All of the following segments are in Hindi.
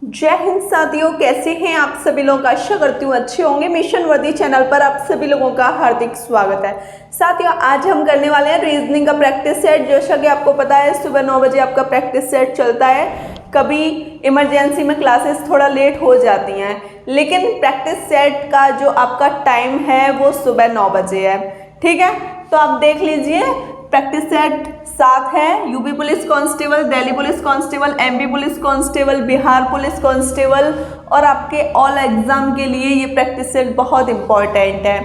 जय हिंद साथियों, कैसे हैं आप सभी लोग। आशा करती हूँ अच्छे होंगे। मिशन वर्दी चैनल पर आप सभी लोगों का हार्दिक स्वागत है। साथियों, आज हम करने वाले हैं रीजनिंग का प्रैक्टिस सेट। जैसा कि आपको पता है, सुबह 9 बजे आपका प्रैक्टिस सेट चलता है। कभी इमरजेंसी में क्लासेस थोड़ा लेट हो जाती हैं, लेकिन प्रैक्टिस सेट का जो आपका टाइम है वो सुबह 9 बजे है। ठीक है, तो आप देख लीजिए। प्रैक्टिस सेट 7 है। UP police constable, Delhi police constable, MP police constable, Bihar police constable और आपके ऑल एग्जाम के लिए ये प्रैक्टिस सेट बहुत इंपॉर्टेंट है।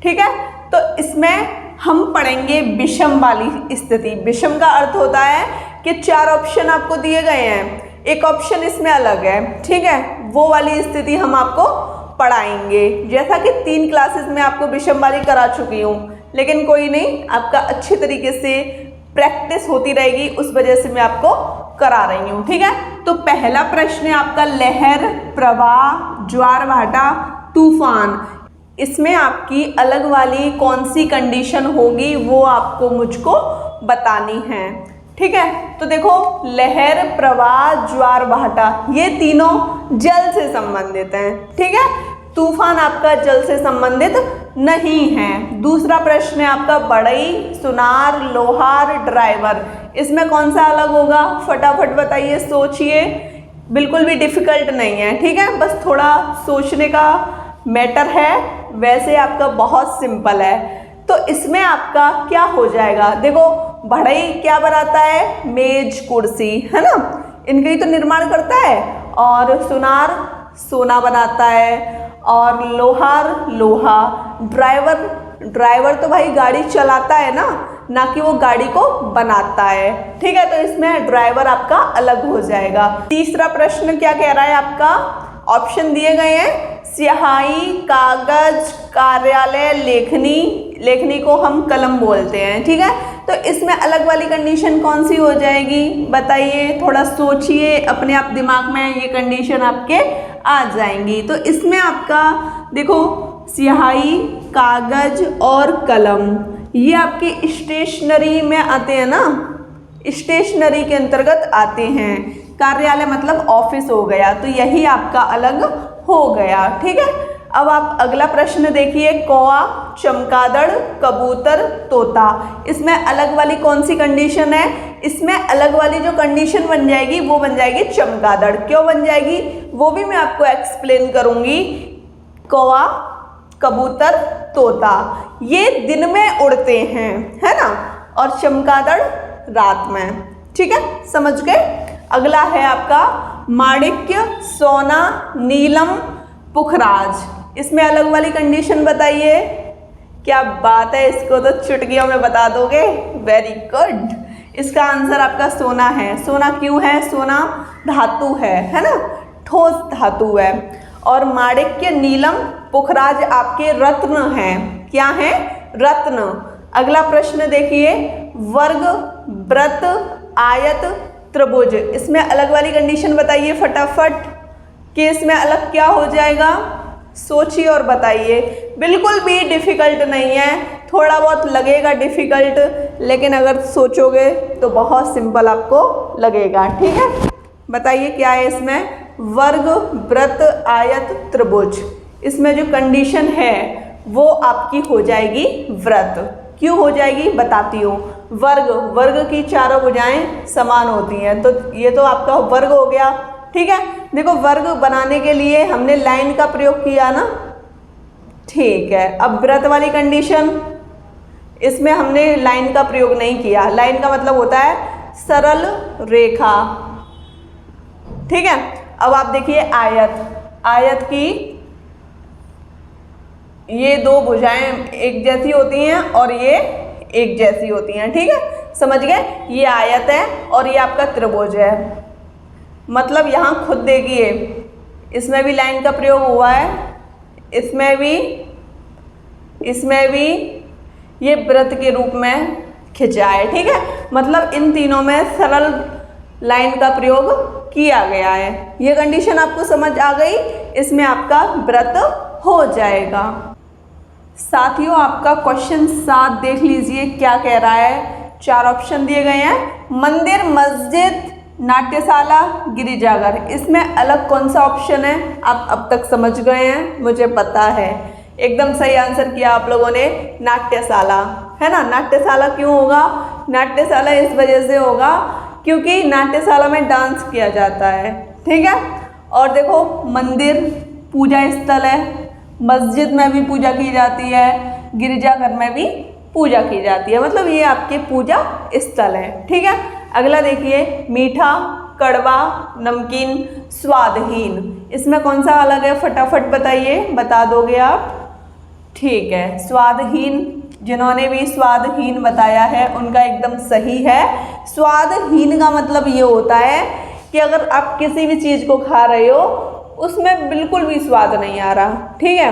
ठीक है, तो इसमें हम पढ़ेंगे विषम वाली स्थिति। विषम का अर्थ होता है कि 4 ऑप्शन आपको दिए गए हैं, एक ऑप्शन इसमें अलग है। ठीक है, वो वाली स्थिति हम आपको पढ़ाएंगे। जैसा कि 3 क्लासेस में आपको विषम वाली करा चुकी हूँ, लेकिन कोई नहीं, आपका अच्छे तरीके से प्रैक्टिस होती रहेगी, उस वजह से मैं आपको करा रही हूँ। ठीक है, तो पहला प्रश्न है आपका लहर, प्रवाह, ज्वार भाटा, तूफान। इसमें आपकी अलग वाली कौन सी कंडीशन होगी वो आपको मुझको बतानी है। ठीक है, तो देखो, लहर, प्रवाह, ज्वार भाटा, ये तीनों जल से संबंधित हैं। ठीक है, तूफान आपका जल से संबंधित नहीं है। दूसरा प्रश्न है आपका बढ़ई, सुनार, लोहार, ड्राइवर। इसमें कौन सा अलग होगा, फटाफट बताइए, सोचिए। बिल्कुल भी डिफिकल्ट नहीं है। ठीक है, बस थोड़ा सोचने का मैटर है, वैसे आपका बहुत सिंपल है। तो इसमें आपका क्या हो जाएगा, देखो, बढ़ई क्या बनाता है, मेज, कुर्सी, है ना, इनका ही तो निर्माण करता है। और सुनार सोना बनाता है, और लोहार लोहा। ड्राइवर तो भाई गाड़ी चलाता है ना कि वो गाड़ी को बनाता है। ठीक है, तो इसमें ड्राइवर आपका अलग हो जाएगा। तीसरा प्रश्न क्या कह रहा है आपका, ऑप्शन दिए गए हैं, स्याही, कागज, कार्यालय, लेखनी को हम कलम बोलते हैं। ठीक है, तो इसमें अलग वाली कंडीशन कौन सी हो जाएगी, बताइए, थोड़ा सोचिए, अपने आप दिमाग में ये कंडीशन आपके आ जाएंगी। तो इसमें आपका देखो, स्याही, कागज और कलम, ये आपके स्टेशनरी में आते हैं ना, स्टेशनरी के अंतर्गत आते हैं। कार्यालय मतलब ऑफिस हो गया, तो यही आपका अलग हो गया। ठीक है, अब आप अगला प्रश्न देखिए, कौआ, चमगादड़, कबूतर, तोता। इसमें अलग वाली कौन सी कंडीशन है, इसमें अलग वाली जो कंडीशन बन जाएगी वो बन जाएगी चमगादड़। क्यों बन जाएगी वो भी मैं आपको एक्सप्लेन करूंगी। कौआ, कबूतर, तोता ये दिन में उड़ते हैं, है ना, और चमगादड़ रात में। ठीक है, समझ गए। अगला है आपका माणिक्य, सोना, नीलम, पुखराज। इसमें अलग वाली कंडीशन बताइए। क्या बात है, इसको तो चुटकियों में बता दोगे, वेरी गुड। इसका आंसर आपका सोना है। सोना क्यों है, सोना धातु है ना, ठोस धातु है। और माणिक्य, नीलम, पुखराज आपके रत्न हैं। क्या है, रत्न। अगला प्रश्न देखिए, वर्ग, वृत्त, आयत, त्रिभुज। इसमें अलग वाली कंडीशन बताइए फटाफट, कि इसमें अलग क्या हो जाएगा, सोचिए और बताइए। बिल्कुल भी डिफिकल्ट नहीं है, थोड़ा बहुत लगेगा डिफिकल्ट, लेकिन अगर सोचोगे तो बहुत सिंपल आपको लगेगा। ठीक है, बताइए क्या है इसमें, वर्ग, वृत्त, आयत, त्रिभुज। इसमें जो कंडीशन है वो आपकी हो जाएगी वृत्त। क्यों हो जाएगी बताती हूँ। वर्ग की चारों भुजाएं समान होती हैं, तो ये तो आपका वर्ग हो गया। ठीक है, देखो, वर्ग बनाने के लिए हमने लाइन का प्रयोग किया ना। ठीक है, अब वृत्त वाली कंडीशन, इसमें हमने लाइन का प्रयोग नहीं किया। लाइन का मतलब होता है सरल रेखा। ठीक है, अब आप देखिए आयत की ये 2 भुजाएं एक जैसी होती हैं और ये एक जैसी होती हैं। ठीक है, समझ गए, ये आयत है और ये आपका त्रिभुज है। मतलब यहाँ खुद देखिए, इसमें भी लाइन का प्रयोग हुआ है, इसमें भी ये वृत्त के रूप में खिंचा है। ठीक है, मतलब इन तीनों में सरल लाइन का प्रयोग किया गया है। ये कंडीशन आपको समझ आ गई, इसमें आपका वृत्त हो जाएगा। साथियों, आपका क्वेश्चन 7 देख लीजिए क्या कह रहा है। 4 ऑप्शन दिए गए हैं, मंदिर, मस्जिद, नाट्यशाला, गिरिजाघर, इसमें अलग कौन सा ऑप्शन है? आप अब तक समझ गए हैं, मुझे पता है। एकदम सही आंसर किया आप लोगों ने, नाट्यशाला, है ना। नाट्यशाला क्यों होगा? नाट्यशाला इस वजह से होगा क्योंकि नाट्यशाला में डांस किया जाता है, ठीक है। और देखो, मंदिर पूजा स्थल है, मस्जिद में भी पूजा की जाती है, गिरजाघर में भी पूजा की जाती है, मतलब ये आपके पूजा स्थल है, ठीक है। अगला देखिए, मीठा, कड़वा, नमकीन, स्वादहीन, इसमें कौन सा अलग है? फटाफट बताइए, बता दोगे आप? ठीक है, स्वादहीन, जिन्होंने भी स्वादहीन बताया है उनका एकदम सही है। स्वादहीन का मतलब ये होता है कि अगर आप किसी भी चीज़ को खा रहे हो उसमें बिल्कुल भी स्वाद नहीं आ रहा, ठीक है,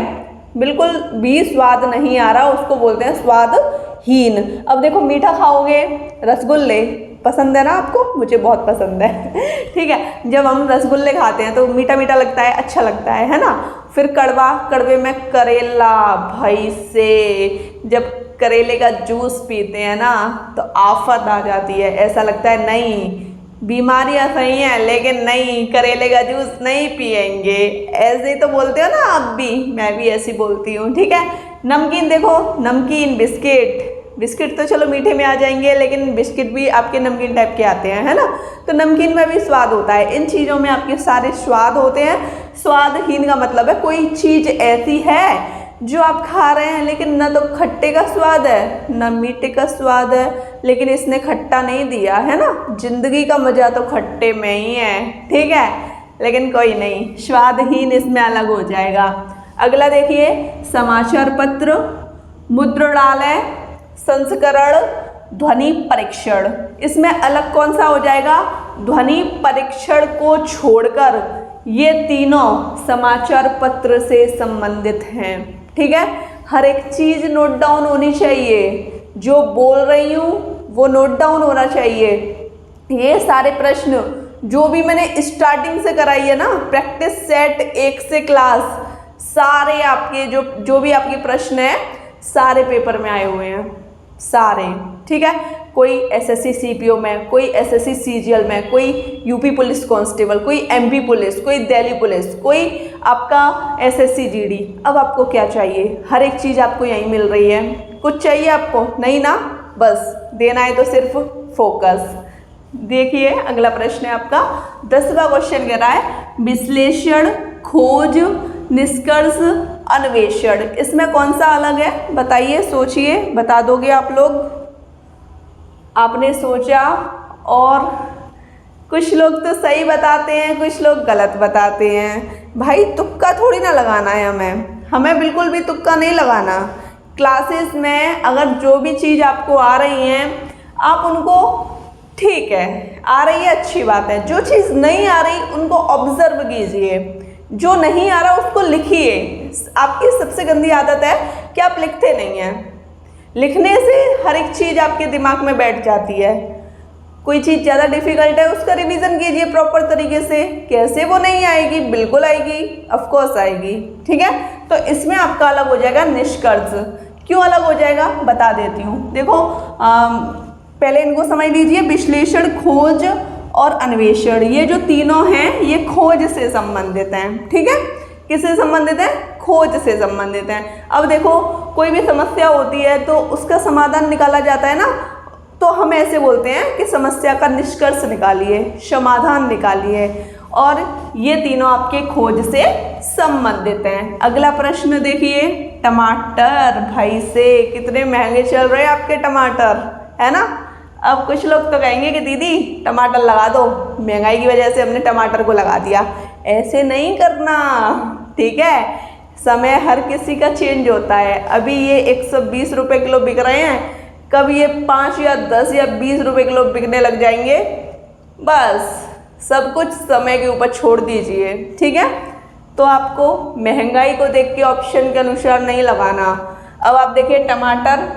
बिल्कुल भी स्वाद नहीं आ रहा, उसको बोलते हैं स्वादहीन। अब देखो, मीठा खाओगे, रसगुल्ले पसंद है ना आपको? मुझे बहुत पसंद है ठीक है। जब हम रसगुल्ले खाते हैं तो मीठा मीठा लगता है, अच्छा लगता है ना। फिर कड़वा, कड़वे में करेला, भाई से जब करेले का जूस पीते हैं ना तो आफत आ जाती है, ऐसा लगता है नहीं बीमारियां सही हैं लेकिन नहीं, करेले का जूस नहीं पिएंगे, ऐसे ही तो बोलते हो ना आप भी, मैं भी ऐसी बोलती हूँ, ठीक है। नमकीन, देखो नमकीन, बिस्किट, बिस्किट तो चलो मीठे में आ जाएंगे लेकिन बिस्किट भी आपके नमकीन टाइप के आते हैं, है ना। तो नमकीन में भी स्वाद होता है, इन चीज़ों में आपके सारे स्वाद होते हैं। स्वादहीन का मतलब है कोई चीज़ ऐसी है जो आप खा रहे हैं लेकिन ना तो खट्टे का स्वाद है ना मीठे का स्वाद है, लेकिन इसने खट्टा नहीं दिया, है ना। जिंदगी का मज़ा तो खट्टे में ही है, ठीक है, लेकिन कोई नहीं, स्वादहीन इसमें अलग हो जाएगा। अगला देखिए, समाचार पत्र, मुद्रणालय, संस्करण, ध्वनि परीक्षण, इसमें अलग कौन सा हो जाएगा? ध्वनि परीक्षण को छोड़कर ये तीनों समाचार पत्र से संबंधित हैं, ठीक है। हर एक चीज़ नोट डाउन होनी चाहिए, जो बोल रही हूँ वो नोट डाउन होना चाहिए। ये सारे प्रश्न जो भी मैंने स्टार्टिंग से कराई है ना, प्रैक्टिस सेट 1 से क्लास, सारे आपके जो भी आपके प्रश्न हैं सारे पेपर में आए हुए हैं, सारे, ठीक है। कोई एसएससी सीपीओ में, कोई एसएससी सीजीएल में, कोई यूपी पुलिस कांस्टेबल, कोई एमपी पुलिस, कोई दिल्ली पुलिस, कोई आपका एसएससी जीडी। अब आपको क्या चाहिए? हर एक चीज़ आपको यहीं मिल रही है, कुछ चाहिए आपको नहीं ना, बस देना है तो सिर्फ फोकस। देखिए, अगला प्रश्न है आपका 10वां क्वेश्चन कह रहा है विश्लेषण, खोज, निष्कर्ष, अन्वेषण, इसमें कौन सा अलग है? बताइए, सोचिए, बता दोगे आप लोग? आपने सोचा, और कुछ लोग तो सही बताते हैं, कुछ लोग गलत बताते हैं। भाई तुक्का थोड़ी ना लगाना है हमें बिल्कुल भी तुक्का नहीं लगाना। क्लासेस में अगर जो भी चीज़ आपको आ रही हैं आप उनको, ठीक है आ रही है अच्छी बात है, जो चीज़ नहीं आ रही उनको ऑब्जर्व कीजिए, जो नहीं आ रहा उसको लिखिए। आपकी सबसे गंदी आदत है कि आप लिखते नहीं हैं। लिखने से हर एक चीज़ आपके दिमाग में बैठ जाती है। कोई चीज़ ज़्यादा डिफिकल्ट है उसका रिवीजन कीजिए प्रॉपर तरीके से। कैसे वो नहीं आएगी? बिल्कुल आएगी, ऑफ कोर्स आएगी, ठीक है। तो इसमें आपका अलग हो जाएगा निष्कर्ष। क्यों अलग हो जाएगा बता देती हूँ। देखो पहले इनको समझ लीजिए, विश्लेषण, खोज और अन्वेषण, ये जो तीनों हैं ये खोज से संबंधित हैं, ठीक है। किससे संबंधित है? खोज से संबंधित हैं। अब देखो कोई भी समस्या होती है तो उसका समाधान निकाला जाता है ना, तो हम ऐसे बोलते हैं कि समस्या का निष्कर्ष निकालिए, समाधान निकालिए, और ये तीनों आपके खोज से संबंधित हैं। अगला प्रश्न देखिए, टमाटर, भाई से कितने महंगे चल रहे हैं आपके टमाटर, है ना। अब कुछ लोग तो कहेंगे कि दीदी टमाटर लगा दो, महंगाई की वजह से हमने टमाटर को लगा दिया। ऐसे नहीं करना, ठीक है। समय हर किसी का चेंज होता है। अभी ये 120 रुपये किलो बिक रहे हैं, कब ये 5 या 10 या 20 रुपये किलो बिकने लग जाएंगे। बस सब कुछ समय के ऊपर छोड़ दीजिए, ठीक है। तो आपको महंगाई को देख के ऑप्शन के अनुसार नहीं लगाना। अब आप देखिए टमाटर,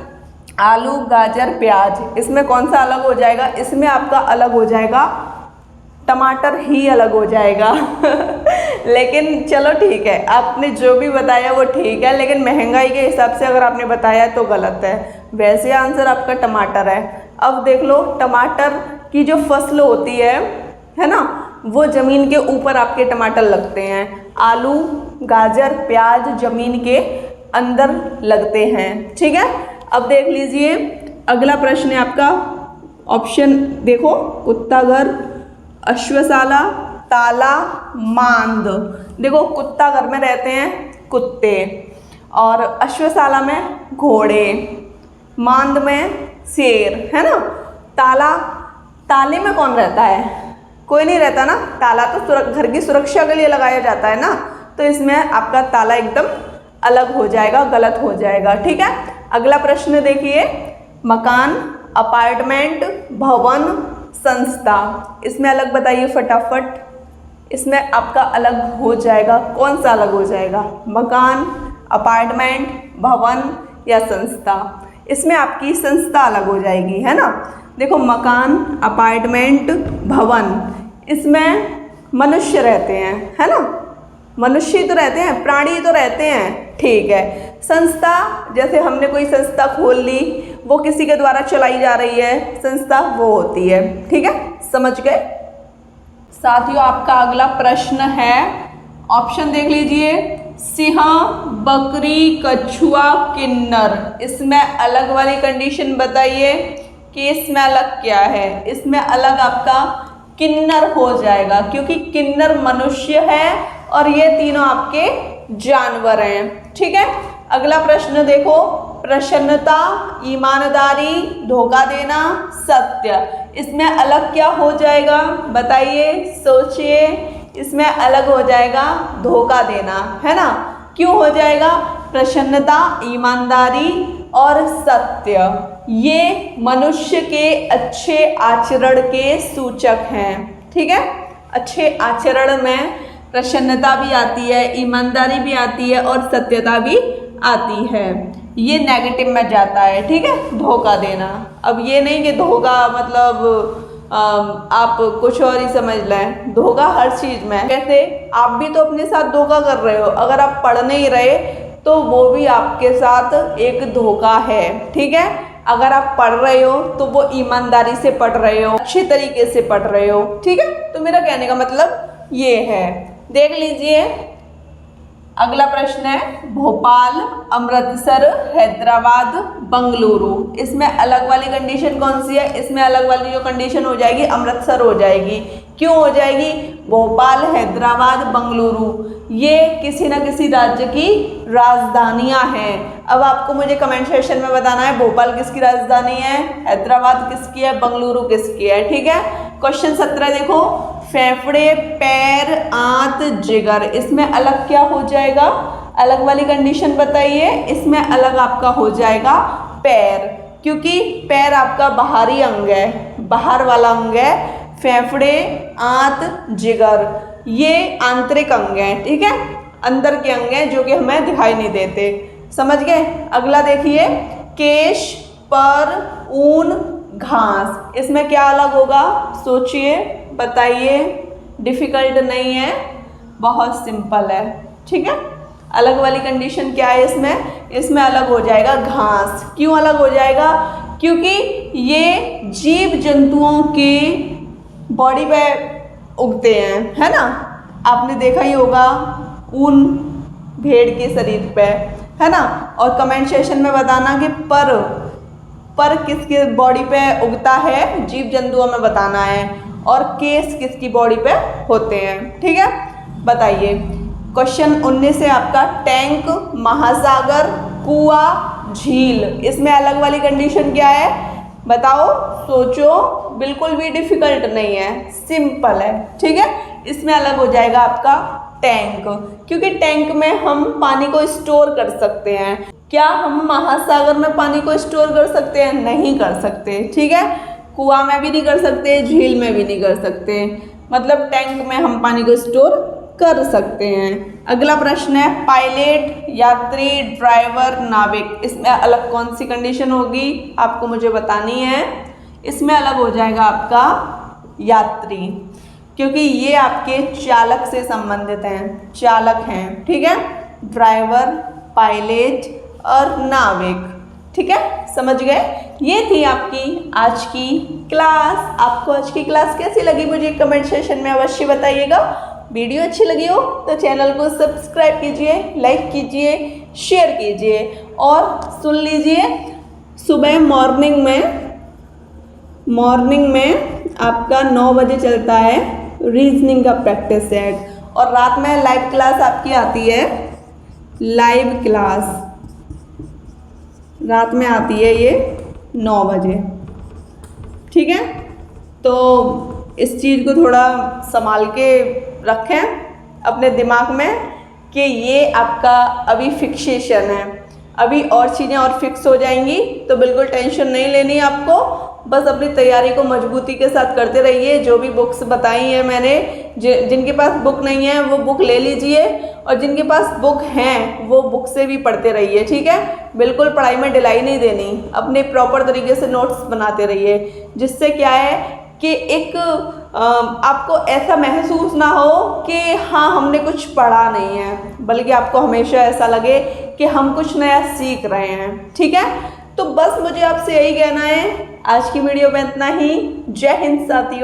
आलू, गाजर, प्याज, इसमें कौन सा अलग हो जाएगा? इसमें आपका अलग हो जाएगा टमाटर ही अलग हो जाएगा लेकिन चलो ठीक है, आपने जो भी बताया वो ठीक है, लेकिन महंगाई के हिसाब से अगर आपने बताया तो गलत है। वैसे आंसर आपका टमाटर है। अब देख लो, टमाटर की जो फसल होती है है ना, वो ज़मीन के ऊपर आपके टमाटर लगते हैं। आलू, गाजर, प्याज ज़मीन के अंदर लगते हैं। ठीक है, अब देख लीजिए अगला प्रश्न है आपका, ऑप्शन देखो, कुत्ता घर, अश्वशाला, ताला, मांद। देखो कुत्ता घर में रहते हैं कुत्ते, और अश्वशाला में घोड़े, मांद में शेर, है ना। ताले में कौन रहता है, कोई नहीं रहता ना। ताला तो घर की सुरक्षा के लिए लगाया जाता है ना, तो इसमें आपका ताला एकदम अलग हो जाएगा, गलत हो जाएगा। ठीक है, अगला प्रश्न देखिए, मकान, अपार्टमेंट, भवन, संस्था। इसमें अलग बताइए फटाफट, इसमें आपका अलग हो जाएगा, कौन सा अलग हो जाएगा, मकान, अपार्टमेंट, भवन या संस्था। इसमें आपकी संस्था अलग हो जाएगी, है ना। देखो मकान, अपार्टमेंट, भवन, इसमें मनुष्य रहते हैं, है ना, मनुष्य ही तो रहते हैं, प्राणी तो रहते हैं। ठीक है, संस्था, जैसे हमने कोई संस्था खोल ली, वो किसी के द्वारा चलाई जा रही है, संस्था वो होती है। ठीक है, समझ गए साथियों। आपका अगला प्रश्न है, ऑप्शन देख लीजिए, सिंह, बकरी, कछुआ, किन्नर। इसमें अलग वाली कंडीशन बताइए कि इसमें अलग क्या है। इसमें अलग आपका किन्नर हो जाएगा, क्योंकि किन्नर मनुष्य है और ये तीनों आपके जानवर हैं। ठीक है, अगला प्रश्न देखो, प्रसन्नता, ईमानदारी, धोखा देना, सत्य। इसमें अलग क्या हो जाएगा बताइए, सोचिए। इसमें अलग हो जाएगा धोखा देना, है ना। क्यों हो जाएगा, प्रसन्नता, ईमानदारी और सत्य ये मनुष्य के अच्छे आचरण के सूचक हैं। ठीक है, अच्छे आचरण में प्रसन्नता भी आती है, ईमानदारी भी आती है और सत्यता भी आती है। ये नेगेटिव में जाता है। ठीक है, धोखा देना। अब ये नहीं कि धोखा मतलब आप कुछ और ही समझ लें, धोखा हर चीज़ में। कैसे, आप भी तो अपने साथ धोखा कर रहे हो। अगर आप पढ़ नहीं रहे तो वो भी आपके साथ एक धोखा है। ठीक है, अगर आप पढ़ रहे हो तो वो ईमानदारी से पढ़ रहे हो, अच्छे तरीके से पढ़ रहे हो। ठीक है, तो मेरा कहने का मतलब ये है। देख लीजिए अगला प्रश्न है, भोपाल, अमृतसर, हैदराबाद, बंगलुरु। इसमें अलग वाली कंडीशन कौन सी है, इसमें अलग वाली जो कंडीशन हो जाएगी अमृतसर हो जाएगी। क्यों हो जाएगी, भोपाल, हैदराबाद, बंगलुरु ये किसी न किसी राज्य की राजधानियां हैं। अब आपको मुझे कमेंट सेक्शन में बताना है भोपाल किसकी राजधानी है, हैदराबाद किसकी है, बंगलुरु किसकी है। ठीक है, क्वेश्चन 17 देखो, फेफड़े, पैर, आंत, जिगर। इसमें अलग क्या हो जाएगा, अलग वाली कंडीशन बताइए। इसमें अलग आपका हो जाएगा पैर, क्योंकि पैर आपका बाहरी अंग है, बाहर वाला अंग है। फेफड़े, आंत, जिगर ये आंतरिक अंग हैं। ठीक है, अंदर के अंग हैं जो कि हमें दिखाई नहीं देते। समझ गए। अगला देखिए, केश, पर, ऊन, घास। इसमें क्या अलग होगा सोचिए, बताइए। डिफिकल्ट नहीं है, बहुत सिंपल है। ठीक है, अलग वाली कंडीशन क्या है इसमें, इसमें अलग हो जाएगा घास। क्यों अलग हो जाएगा, क्योंकि ये जीव जंतुओं के बॉडी पे उगते हैं, है ना। आपने देखा ही होगा ऊन भेड़ के शरीर पे, है ना। और कमेंट सेक्शन में बताना कि पर किसके बॉडी पे उगता है, जीव जंतुओं में बताना है। और केस किसकी बॉडी पे होते हैं। ठीक है, बताइए। क्वेश्चन 19 से आपका, टैंक, महासागर, कुआं, झील। इसमें अलग वाली कंडीशन क्या है बताओ, सोचो। बिल्कुल भी डिफिकल्ट नहीं है, सिंपल है। ठीक है, इसमें अलग हो जाएगा आपका टैंक, क्योंकि टैंक में हम पानी को स्टोर कर सकते हैं। क्या हम महासागर में पानी को स्टोर कर सकते हैं, नहीं कर सकते। ठीक है, कुआं में भी नहीं कर सकते, झील में भी नहीं कर सकते, मतलब टैंक में हम पानी को स्टोर कर सकते हैं। अगला प्रश्न है, पायलट, यात्री, ड्राइवर, नाविक। इसमें अलग कौन सी कंडीशन होगी आपको मुझे बतानी है। इसमें अलग हो जाएगा आपका यात्री, क्योंकि ये आपके चालक से संबंधित हैं, चालक हैं। ठीक है, ड्राइवर, पायलट और नाविक ठीक है, समझ गए। ये थी आपकी आज की क्लास। आपको आज की क्लास कैसी लगी मुझे कमेंट सेशन में अवश्य बताइएगा। वीडियो अच्छी लगी हो तो चैनल को सब्सक्राइब कीजिए, लाइक कीजिए, शेयर कीजिए और सुन लीजिए सुबह मॉर्निंग में आपका 9 बजे चलता है रीजनिंग का प्रैक्टिस सेट और रात में लाइव क्लास आपकी आती है। लाइव क्लास रात में आती है ये 9 बजे, ठीक है। तो इस चीज़ को थोड़ा संभाल के रखें अपने दिमाग में कि ये आपका अभी फिक्सेशन है, अभी और चीज़ें और फिक्स हो जाएंगी, तो बिल्कुल टेंशन नहीं लेनी आपको। बस अपनी तैयारी को मजबूती के साथ करते रहिए। जो भी बुक्स बताई हैं मैंने, जिनके पास बुक नहीं है वो बुक ले लीजिए और जिनके पास बुक हैं वो बुक से भी पढ़ते रहिए, ठीक है। बिल्कुल पढ़ाई में ढिलाई नहीं देनी, अपने प्रॉपर तरीके से नोट्स बनाते रहिए, जिससे क्या है कि एक आपको ऐसा महसूस ना हो कि हाँ हमने कुछ पढ़ा नहीं है, बल्कि आपको हमेशा ऐसा लगे कि हम कुछ नया सीख रहे हैं, ठीक है। तो बस मुझे आपसे यही कहना है, आज की वीडियो में इतना ही। जय हिंद साथियों।